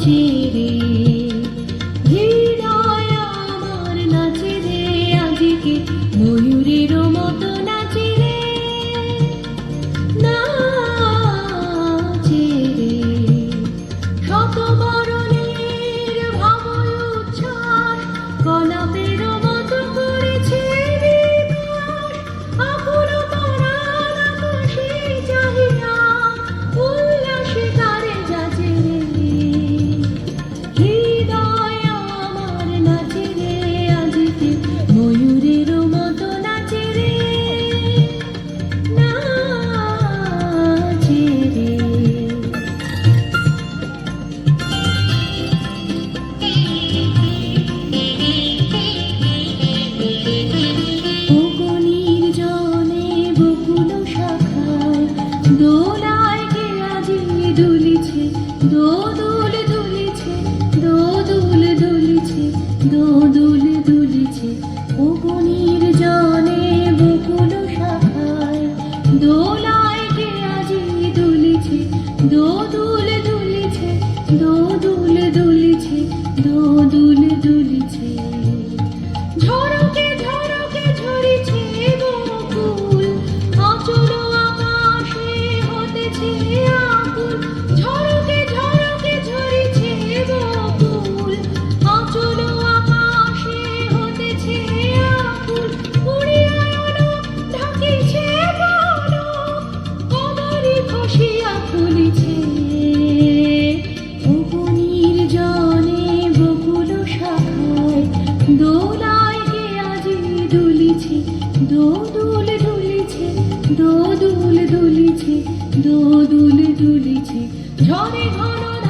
রে হৃদয় আমার নাচে রে আজকে ময়ূরের মতো নাচে রে নাচে রে শত বরণের ভাবল উচ্ছ্বাস কলাপের মতো করেছে বিকাশ আকুল পরাণ আকাশে চাহিয়া উল্লাসে তারে যাচে রে হৃদয় আমার নাচে রে আজকে ময়ূরের মতো নাচে রে নাচে রে বকুনির জনে বকুল শাখায় দোলায় কে আজি দুলিছে দোদুল দুলিছে দোদুল দুলিছে দোদুল দুলিছে বকুনির জনে বকুল শাখায় দোলায় কে আজি দুলিছে দোদুল দুলিছে দোদুল দুলিছে দোদুল দুলিছে ঝড়কে ঝড়কে ঝরিছে বকুল আঁচল আকাশে হতেছে আকুল ঝড়কে ঝড়কে ঝরিছে বকুল আঁচল আকাশে হতেছে আকুল উড়িয়া এলো ঢাকিছে বন কদরি খসিয়া ফুলিছে বকুনির জনে বকুল শাখায় দোলায় কে আজি দুলিছে দোদুল দুলিছে দোদুল দুলিছে দোদুল দুলিছে ঝড়ে ঘন